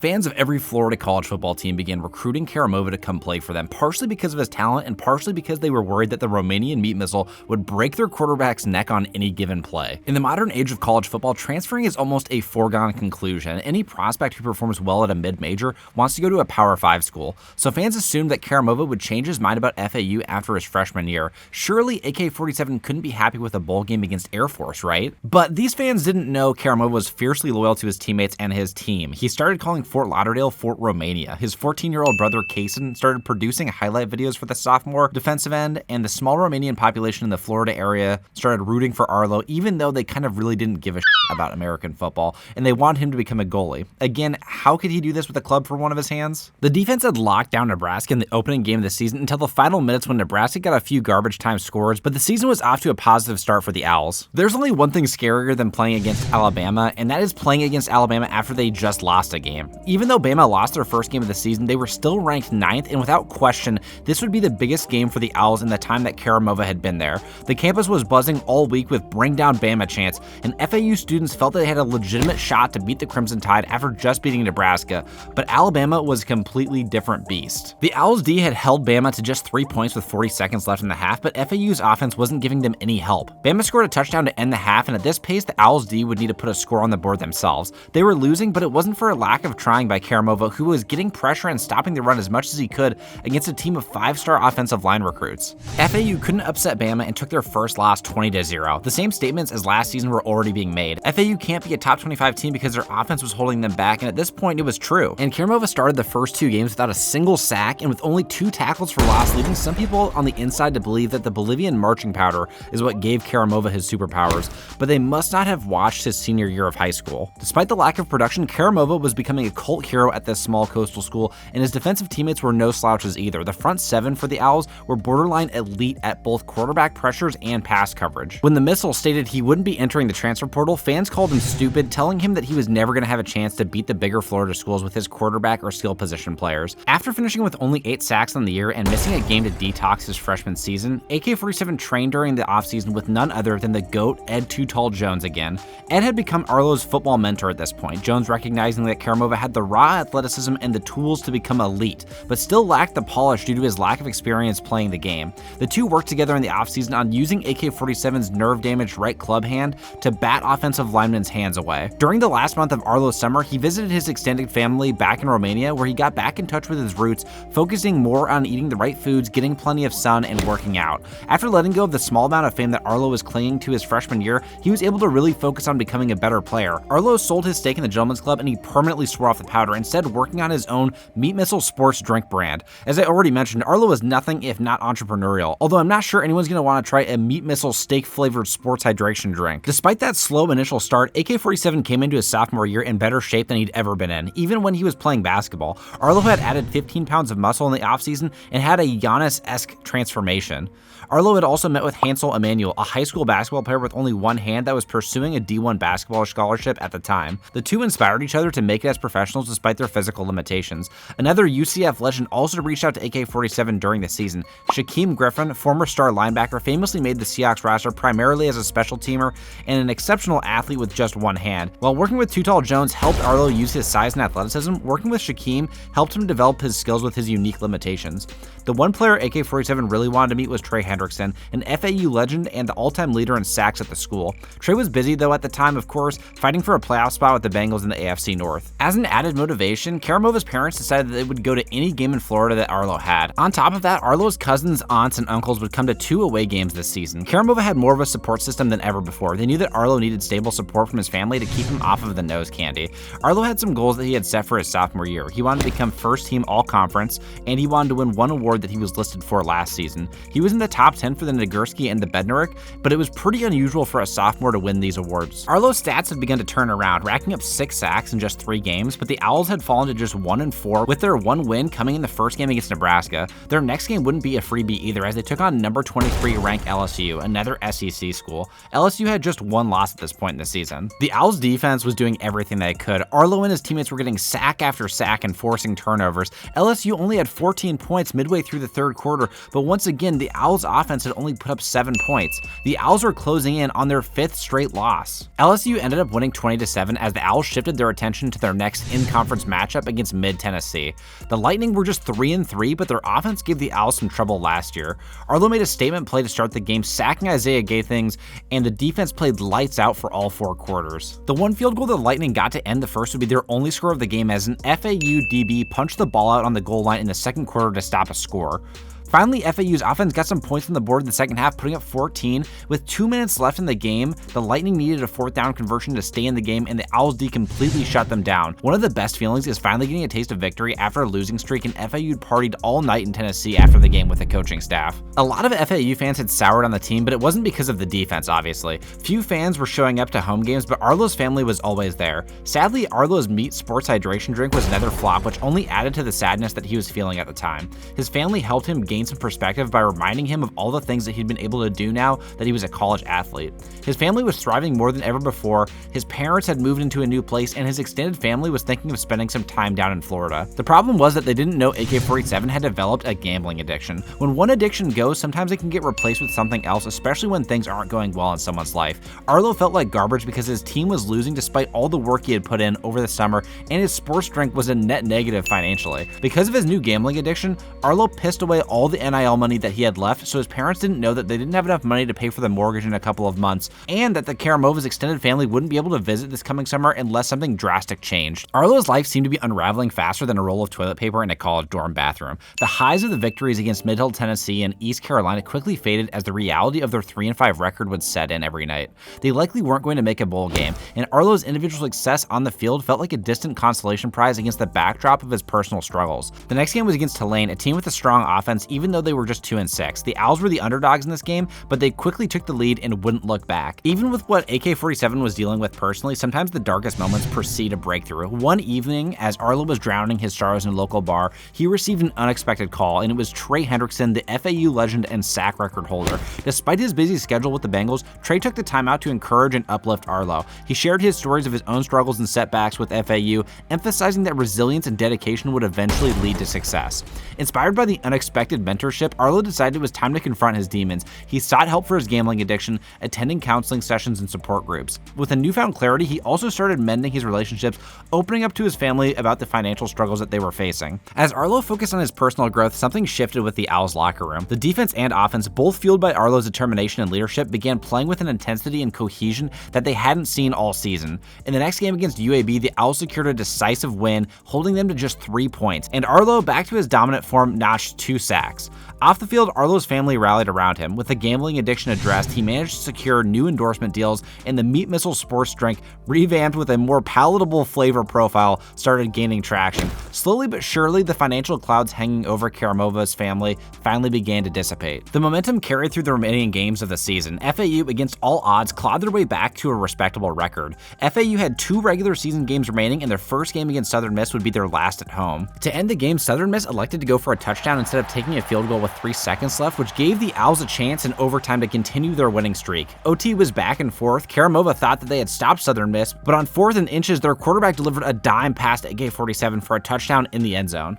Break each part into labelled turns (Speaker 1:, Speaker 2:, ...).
Speaker 1: Fans of every Florida college football team began recruiting Karimova to come play for them, partially because of his talent and partially because they were worried that the Romanian meat missile would break their quarterback's neck on any given play. In the modern age of college football, transferring is almost a foregone conclusion. Any prospect who performs well at a mid-major wants to go to a Power 5 school, so fans assumed that Karimova would change his mind about FAU after his freshman year. Surely AK-47 couldn't be happy with a bowl game against Air Force, right? But these fans didn't know Karimova was fiercely loyal to his teammates and his team. He started calling Fort Lauderdale, Fort Romania. His 14-year-old brother Kaysen started producing highlight videos for the sophomore defensive end, and the small Romanian population in the Florida area started rooting for Arlo, even though they kind of really didn't give a shit about American football, and they wanted him to become a goalie. Again, how could he do this with a club for one of his hands? The defense had locked down Nebraska in the opening game of the season until the final minutes when Nebraska got a few garbage time scores, but the season was off to a positive start for the Owls. There's only one thing scarier than playing against Alabama, and that is playing against Alabama after they just lost a game. Even though Bama lost their first game of the season, they were still ranked 9th, and without question, this would be the biggest game for the Owls in the time that Karimova had been there. The campus was buzzing all week with bring down Bama chants, and FAU students felt that they had a legitimate shot to beat the Crimson Tide after just beating Nebraska, but Alabama was a completely different beast. The Owls D had held Bama to just 3 points with 40 seconds left in the half, but FAU's offense wasn't giving them any help. Bama scored a touchdown to end the half, and at this pace, the Owls D would need to put a score on the board themselves. They were losing, but it wasn't for a lack of trying by Karimova, who was getting pressure and stopping the run as much as he could against a team of 5-star offensive line recruits. FAU couldn't upset Bama and took their first loss 20-0. The same statements as last season were already being made. FAU can't be a top 25 team because their offense was holding them back, and at this point it was true. And Karimova started the first 2 games without a single sack and with only 2 tackles for loss, leaving some people on the inside to believe that the Bolivian marching powder is what gave Karimova his superpowers, but they must not have watched his senior year of high school. Despite the lack of production, Karimova was becoming a cult hero at this small coastal school, and his defensive teammates were no slouches either. The front 7 for the Owls were borderline elite at both quarterback pressures and pass coverage. When the missile stated he wouldn't be entering the transfer portal, fans called him stupid, telling him that he was never going to have a chance to beat the bigger Florida schools with his quarterback or skill position players. After finishing with only 8 sacks on the year and missing a game to detox his freshman season, AK-47 trained during the offseason with none other than the GOAT, Ed Too Tall Jones again. Ed had become Arlo's football mentor at this point, Jones recognizing that Karimova had the raw athleticism and the tools to become elite, but still lacked the polish due to his lack of experience playing the game. The two worked together in the offseason on using AK-47's nerve-damaged right club hand to bat offensive linemen's hands away. During the last month of Arlo's summer, he visited his extended family back in Romania, where he got back in touch with his roots, focusing more on eating the right foods, getting plenty of sun, and working out. After letting go of the small amount of fame that Arlo was clinging to his freshman year, he was able to really focus on becoming a better player. Arlo sold his stake in the Gentlemen's Club, and he permanently swore off the powder, instead working on his own Meat Missile sports drink brand. As I already mentioned, Arlo is nothing if not entrepreneurial, although I'm not sure anyone's going to want to try a Meat Missile steak-flavored sports hydration drink. Despite that slow initial start, AK-47 came into his sophomore year in better shape than he'd ever been in, even when he was playing basketball. Arlo had added 15 pounds of muscle in the offseason and had a Giannis-esque transformation. Arlo had also met with Hansel Emanuel, a high school basketball player with only one hand that was pursuing a D1 basketball scholarship at the time. The two inspired each other to make it as professionals despite their physical limitations. Another UCF legend also reached out to AK-47 during the season. Shaquem Griffin, former star linebacker, famously made the Seahawks roster primarily as a special teamer and an exceptional athlete with just one hand. While working with Too Tall Jones helped Arlo use his size and athleticism, working with Shaquem helped him develop his skills with his unique limitations. The one player AK-47 really wanted to meet was Trey Hendrickson, an FAU legend and the all-time leader in sacks at the school. Trey was busy though at the time, of course, fighting for a playoff spot with the Bengals in the AFC North. As an added motivation, Karimova's parents decided that they would go to any game in Florida that Arlo had. On top of that, Arlo's cousins, aunts, and uncles would come to 2 away games this season. Karimova had more of a support system than ever before. They knew that Arlo needed stable support from his family to keep him off of the nose candy. Arlo had some goals that he had set for his sophomore year. He wanted to become first team all-conference, and he wanted to win one award that he was listed for last season. He was in the top 10 for the Nagurski and the Bednarik, but it was pretty unusual for a sophomore to win these awards. Arlo's stats had begun to turn around, racking up 6 sacks in just 3 games, but the Owls had fallen to just 1-4, with their one win coming in the first game against Nebraska. Their next game wouldn't be a freebie either, as they took on number 23 ranked LSU, another SEC school. LSU had just 1 loss at this point in the season. The Owls defense was doing everything they could. Arlo and his teammates were getting sack after sack and forcing turnovers. LSU only had 14 points midway through the third quarter, but once again, the Owls offense had only put up 7 points. The Owls were closing in on their 5th straight loss. LSU ended up winning 20-7 as the Owls shifted their attention to their next in-conference matchup against mid-Tennessee. The Lightning were just 3-3, but their offense gave the Owls some trouble last year. Arlo made a statement play to start the game, sacking Isaiah Gathings, and the defense played lights out for all 4 quarters. The one field goal the Lightning got to end the first would be their only score of the game, as an FAU DB punched the ball out on the goal line in the second quarter to stop a score. Finally, FAU's offense got some points on the board in the second half, putting up 14. With 2 minutes left in the game, the Lightning needed a 4th down conversion to stay in the game, and the Owls D completely shut them down. One of the best feelings is finally getting a taste of victory after a losing streak, and FAU partied all night in Tennessee after the game with the coaching staff. A lot of FAU fans had soured on the team, but it wasn't because of the defense, obviously. Few fans were showing up to home games, but Arlo's family was always there. Sadly, Arlo's Meat Sports hydration drink was another flop, which only added to the sadness that he was feeling at the time. His family helped him gain some perspective by reminding him of all the things that he'd been able to do now that he was a college athlete. His family was thriving more than ever before, his parents had moved into a new place, and his extended family was thinking of spending some time down in Florida. The problem was that they didn't know AK-47 had developed a gambling addiction. When one addiction goes, sometimes it can get replaced with something else, especially when things aren't going well in someone's life. Arlo felt like garbage because his team was losing despite all the work he had put in over the summer, and his sports drink was a net negative financially. Because of his new gambling addiction, Arlo pissed away all the NIL money that he had left, so his parents didn't know that they didn't have enough money to pay for the mortgage in a couple of months, and that the Karamova's extended family wouldn't be able to visit this coming summer unless something drastic changed. Arlo's life seemed to be unraveling faster than a roll of toilet paper in a college dorm bathroom. The highs of the victories against Middle Tennessee and East Carolina quickly faded as the reality of their 3-5 record would set in every night. They likely weren't going to make a bowl game, and Arlo's individual success on the field felt like a distant consolation prize against the backdrop of his personal struggles. The next game was against Tulane, a team with a strong offense even though they were just 2-6. The Owls were the underdogs in this game, but they quickly took the lead and wouldn't look back. Even with what AK-47 was dealing with personally, sometimes the darkest moments precede a breakthrough. One evening, as Arlo was drowning his sorrows in a local bar, he received an unexpected call, and it was Trey Hendrickson, the FAU legend and sack record holder. Despite his busy schedule with the Bengals, Trey took the time out to encourage and uplift Arlo. He shared his stories of his own struggles and setbacks with FAU, emphasizing that resilience and dedication would eventually lead to success. Inspired by the unexpected mentorship, Arlo decided it was time to confront his demons. He sought help for his gambling addiction, attending counseling sessions and support groups. With a newfound clarity, he also started mending his relationships, opening up to his family about the financial struggles that they were facing. As Arlo focused on his personal growth, something shifted with the Owls locker room. The defense and offense, both fueled by Arlo's determination and leadership, began playing with an intensity and cohesion that they hadn't seen all season. In the next game against UAB, the Owls secured a decisive win, holding them to just 3 points, and Arlo, back to his dominant form, notched 2 sacks. Off the field, Arlo's family rallied around him. With the gambling addiction addressed, he managed to secure new endorsement deals, and the Meat Missile sports drink, revamped with a more palatable flavor profile, started gaining traction. Slowly but surely, the financial clouds hanging over Karimova's family finally began to dissipate. The momentum carried through the remaining games of the season. FAU, against all odds, clawed their way back to a respectable record. FAU had 2 regular season games remaining, and their first game against Southern Miss would be their last at home. To end the game, Southern Miss elected to go for a touchdown instead of taking a field goal with 3 seconds left, which gave the Owls a chance in overtime to continue their winning streak. OT was back and forth. Karimova thought that they had stopped Southern Miss, but on 4th and inches, their quarterback delivered a dime pass to AK-47 for a touchdown in the end zone.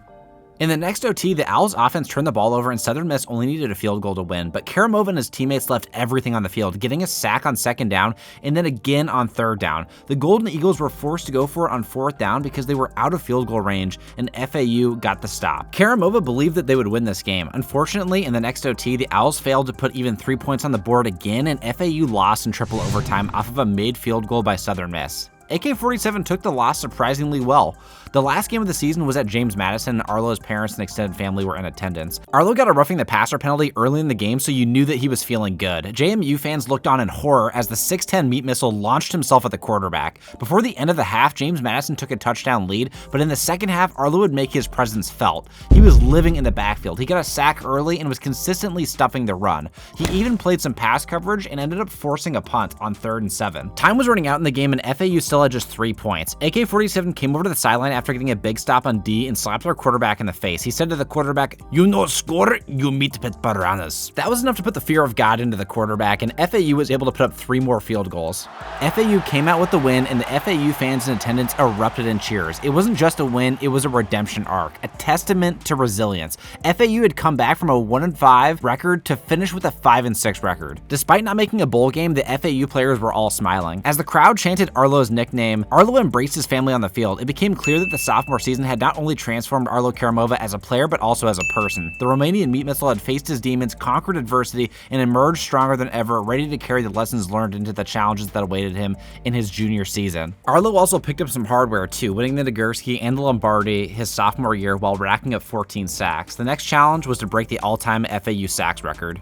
Speaker 1: In the next OT, the Owls offense turned the ball over and Southern Miss only needed a field goal to win, but Karimova and his teammates left everything on the field, getting a sack on 2nd down and then again on 3rd down. The Golden Eagles were forced to go for it on 4th down because they were out of field goal range, and FAU got the stop. Karimova believed that they would win this game. Unfortunately, in the next OT, the Owls failed to put even 3 points on the board again, and FAU lost in triple overtime off of a made field goal by Southern Miss. AK-47 took the loss surprisingly well. The last game of the season was at James Madison, and Arlo's parents and extended family were in attendance. Arlo got a roughing the passer penalty early in the game, so you knew that he was feeling good. JMU fans looked on in horror as the 6'10 Meat Missile launched himself at the quarterback. Before the end of the half, James Madison took a touchdown lead, but in the second half, Arlo would make his presence felt. He was living in the backfield. He got a sack early and was consistently stuffing the run. He even played some pass coverage and ended up forcing a punt on 3rd and 7. Time was running out in the game, and FAU still had just 3 points. AK-47 came over to the sideline after getting a big stop on D and slapped our quarterback in the face. He said to the quarterback, "You no score, you meet pit piranhas." That was enough to put the fear of God into the quarterback, and FAU was able to put up 3 more field goals. FAU came out with the win, and the FAU fans in attendance erupted in cheers. It wasn't just a win, it was a redemption arc, a testament to resilience. FAU had come back from a 1-5 record to finish with a 5-6 record. Despite not making a bowl game, the FAU players were all smiling. As the crowd chanted Arlo's nickname, nickname, Arlo embraced his family on the field. It became clear that the sophomore season had not only transformed Arlo Karimova as a player, but also as a person. The Romanian meat missile had faced his demons, conquered adversity, and emerged stronger than ever, ready to carry the lessons learned into the challenges that awaited him in his junior season. Arlo also picked up some hardware too, winning the Nagurski and the Lombardi his sophomore year while racking up 14 sacks. The next challenge was to break the all-time FAU sacks record.